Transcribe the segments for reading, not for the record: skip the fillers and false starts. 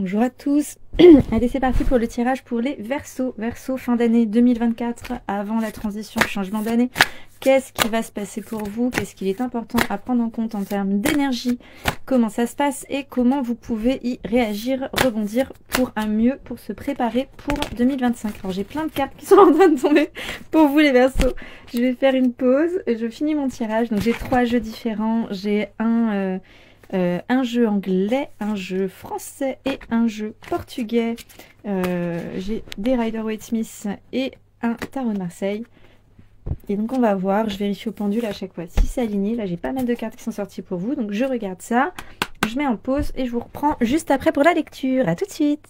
Bonjour à tous. Allez, c'est parti pour le tirage pour les Verseaux. Verseaux, fin d'année 2024, avant la transition, changement d'année. Qu'est-ce qui va se passer pour vous? Qu'est-ce qu'il est important à prendre en compte en termes d'énergie? Comment ça se passe et comment vous pouvez y réagir, rebondir pour un mieux, pour se préparer pour 2025. Alors, j'ai plein de cartes qui sont en train de tomber pour vous les Verseaux. Je vais faire une pause. Je finis mon tirage. Donc, j'ai 3 jeux différents. J'ai un jeu anglais, un jeu français et un jeu portugais. J'ai des Rider-Waite-Smith et un Tarot de Marseille. Et donc on va voir, je vérifie au pendule à chaque fois si c'est aligné. Là j'ai pas mal de cartes qui sont sorties pour vous, donc je regarde ça, je mets en pause et je vous reprends juste après pour la lecture. A tout de suite.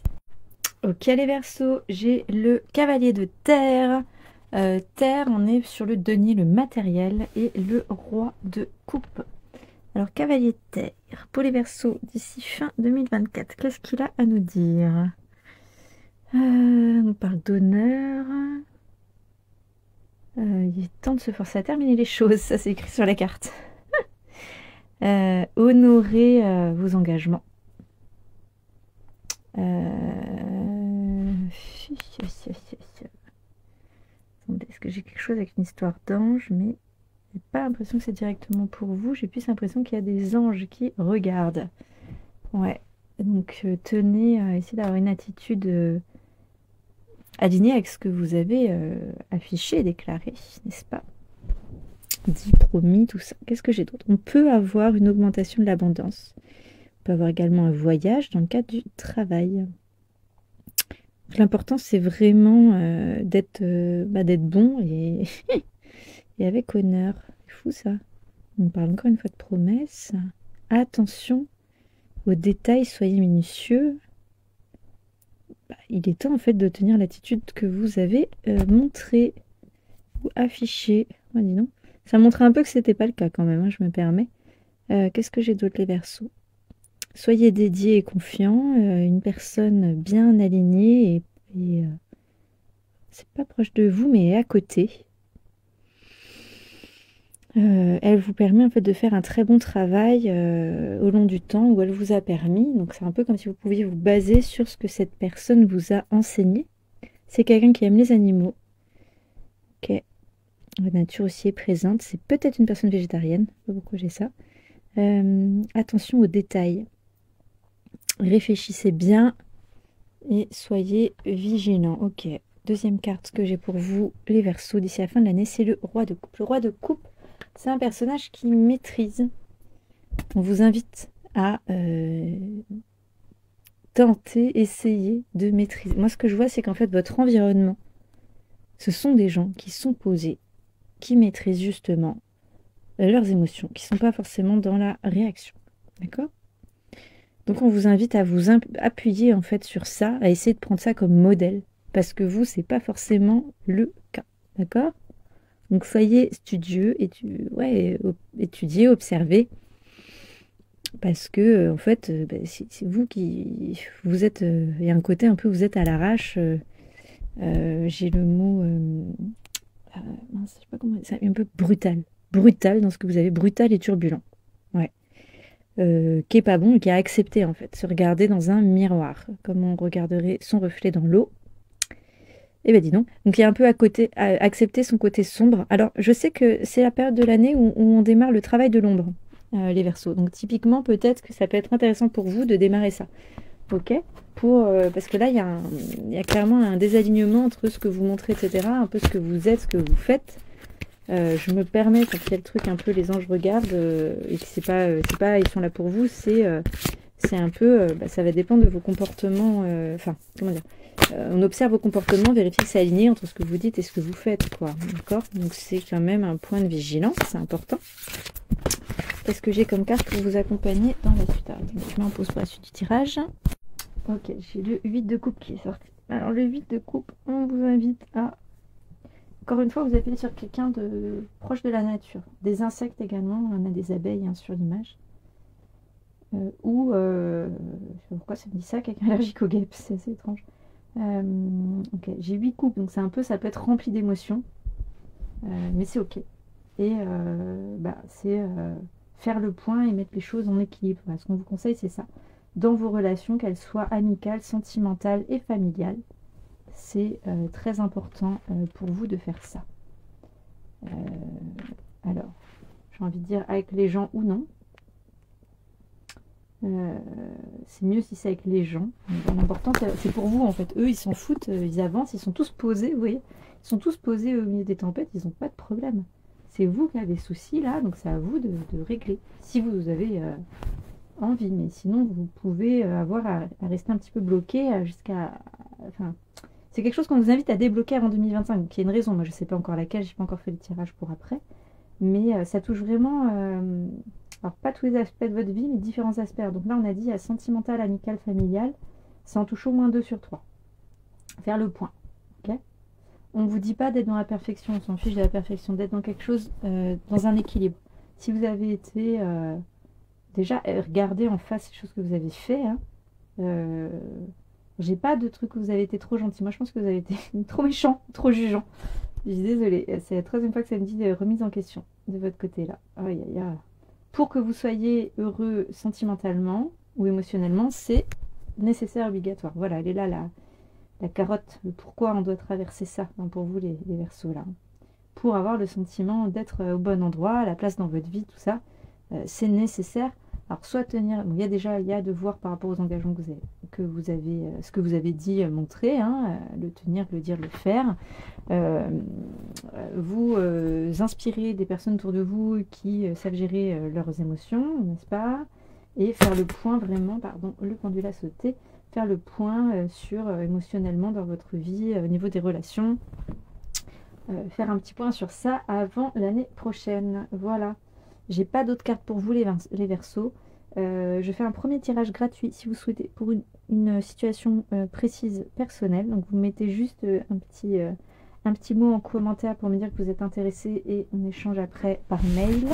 Ok les Verseaux, j'ai le Cavalier de Terre. Terre, on est sur le denier, le matériel, et le Roi de Coupe. Alors, Cavalier de Terre, pour les Verseaux, d'ici fin 2024, qu'est-ce qu'il a à nous dire? On parle d'honneur. Il est temps de se forcer à terminer les choses, ça c'est écrit sur la carte. Honorer vos engagements. Attendez, est-ce que j'ai quelque chose avec une histoire d'ange? Mais j'ai pas l'impression que c'est directement pour vous. J'ai plus l'impression qu'il y a des anges qui regardent. Ouais. Donc tenez à essayer d'avoir une attitude alignée avec ce que vous avez affiché et déclaré, n'est-ce pas? Dit, promis, tout ça. Qu'est-ce que j'ai d'autre? On peut avoir une augmentation de l'abondance. On peut avoir également un voyage dans le cadre du travail. L'important, c'est vraiment d'être bon et, et avec honneur. C'est fou ça. On parle encore une fois de promesses. Attention aux détails, soyez minutieux. Il est temps en fait de tenir l'attitude que vous avez montrée ou affichée. Oh, dis donc. Ça montrait un peu que c'était pas le cas quand même, hein, je me permets. Qu'est-ce que j'ai d'autre les Verseaux? Soyez dédié et confiant, une personne bien alignée et c'est pas proche de vous mais à côté. Elle vous permet en fait de faire un très bon travail au long du temps où elle vous a permis. Donc c'est un peu comme si vous pouviez vous baser sur ce que cette personne vous a enseigné. C'est quelqu'un qui aime les animaux. Ok. La nature aussi est présente. C'est peut-être une personne végétarienne. Je sais pas pourquoi j'ai ça. Attention aux détails. Réfléchissez bien et soyez vigilants. Ok. Deuxième carte que j'ai pour vous, les Verseaux, d'ici la fin de l'année, c'est le Roi de Coupe. Le Roi de Coupe, c'est un personnage qui maîtrise. On vous invite à tenter, essayer de maîtriser. Moi, ce que je vois, c'est qu'en fait, votre environnement, ce sont des gens qui sont posés, qui maîtrisent justement leurs émotions, qui ne sont pas forcément dans la réaction. D'accord? Donc, on vous invite à vous appuyer en fait sur ça, à essayer de prendre ça comme modèle, parce que vous, c'est pas forcément le cas. D'accord? Donc, soyez studieux, étudiez, observez. Parce que, en fait, c'est vous qui... Vous êtes... Il y a un côté un peu, vous êtes à l'arrache. J'ai le mot... mince, je sais pas comment... C'est un peu brutal. Brutal dans ce que vous avez. Brutal et turbulent. Ouais. Qui est pas bon et qui a accepté, en fait. Se regarder dans un miroir. Comme on regarderait son reflet dans l'eau. Eh ben dis donc. Donc il y a un peu à côté... accepter son côté sombre. Alors, je sais que c'est la période de l'année où on démarre le travail de l'ombre. Les Verseaux. Donc typiquement, peut-être que ça peut être intéressant pour vous de démarrer ça. Ok? Parce que là, il y a clairement un désalignement entre ce que vous montrez, etc. Un peu ce que vous êtes, ce que vous faites. Je me permets, quand il y a le truc un peu les anges regardent, et que c'est pas ils sont là pour vous, c'est un peu, ça va dépendre de vos comportements. Enfin, comment dire? On observe vos comportements, vérifie que c'est aligné entre ce que vous dites et ce que vous faites, quoi. D'accord? Donc c'est quand même un point de vigilance, c'est important. Qu'est-ce que j'ai comme carte pour vous accompagner dans la suite? Alors, je mets en pause pour la suite du tirage. Ok, j'ai le 8 de coupe qui est sorti. Alors le 8 de coupe, on vous invite à... Encore une fois, vous appuyez sur quelqu'un de proche de la nature. Des insectes également, on a des abeilles hein, sur l'image. Je sais pas pourquoi ça me dit ça, quelqu'un allergique aux guêpes, c'est assez étrange. Ok, j'ai 8 coupes, donc c'est un peu, ça peut être rempli d'émotions. Mais c'est ok. Et c'est... faire le point et mettre les choses en équilibre. Voilà, ce qu'on vous conseille, c'est ça. dans vos relations, qu'elles soient amicales, sentimentales et familiales. C'est très important pour vous de faire ça. Alors, j'ai envie de dire avec les gens ou non. C'est mieux si c'est avec les gens. L'important, c'est pour vous en fait. Eux, ils s'en foutent, ils avancent, ils sont tous posés, vous voyez. Ils sont tous posés au milieu des tempêtes, ils n'ont pas de problème. C'est vous qui avez des soucis là, donc c'est à vous de régler. Si vous avez envie, mais sinon vous pouvez avoir à rester un petit peu bloqué jusqu'à... Enfin, c'est quelque chose qu'on vous invite à débloquer avant 2025, donc il y a une raison. Moi je ne sais pas encore laquelle, j'ai pas encore fait le tirage pour après. Mais ça touche vraiment... alors, pas tous les aspects de votre vie, mais différents aspects. Donc là, on a dit sentimental, amical, familial. Ça en touche au moins 2 sur 3. Faire le point. Okay, on ne vous dit pas d'être dans la perfection. On s'en fiche de la perfection. D'être dans quelque chose, dans un équilibre. Si vous avez été... déjà, regardez en face les choses que vous avez fait. Hein. J'ai pas de truc où vous avez été trop gentil. Moi, je pense que vous avez été trop méchant, trop jugeant. Je suis désolée. C'est la 3e fois que ça me dit de remise en question de votre côté là. Aïe, aïe, aïe. Pour que vous soyez heureux sentimentalement ou émotionnellement, c'est nécessaire, obligatoire. Voilà, elle est là, la carotte, le pourquoi on doit traverser ça, hein, pour vous les Verseaux là. Pour avoir le sentiment d'être au bon endroit, à la place dans votre vie, tout ça, c'est nécessaire. Alors soit tenir, bon, il y a devoir par rapport aux engagements que vous avez, ce que vous avez dit, montrer, hein, le tenir, le dire, le faire. Vous inspirer des personnes autour de vous qui savent gérer leurs émotions, n'est-ce pas? Et faire le point vraiment, pardon, le pendule a sauté, faire le point sur émotionnellement dans votre vie, au niveau des relations. Faire un petit point sur ça avant l'année prochaine. Voilà. J'ai pas d'autres cartes pour vous les Verseaux. Je fais un premier tirage gratuit si vous souhaitez pour une situation précise personnelle. Donc vous mettez juste un petit mot en commentaire pour me dire que vous êtes intéressé et on échange après par mail.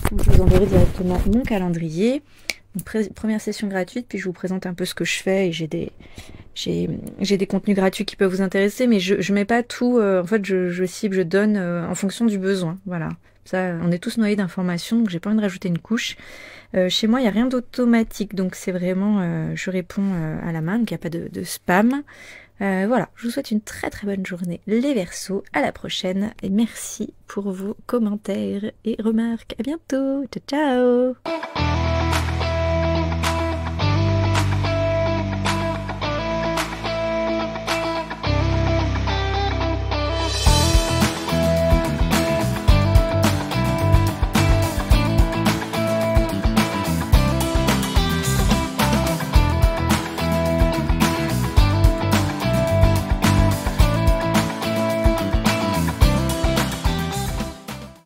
Je vous enverrai directement mon calendrier. Une première session gratuite, puis je vous présente un peu ce que je fais et j'ai des contenus gratuits qui peuvent vous intéresser, mais je mets pas tout. En fait, je cible, je donne en fonction du besoin. Voilà. Ça, on est tous noyés d'informations, donc j'ai pas envie de rajouter une couche. Chez moi, il n'y a rien d'automatique, donc c'est vraiment, je réponds à la main, donc il n'y a pas de spam. Voilà, je vous souhaite une très très bonne journée les Verseaux, à la prochaine, et merci pour vos commentaires et remarques. À bientôt, ciao ciao.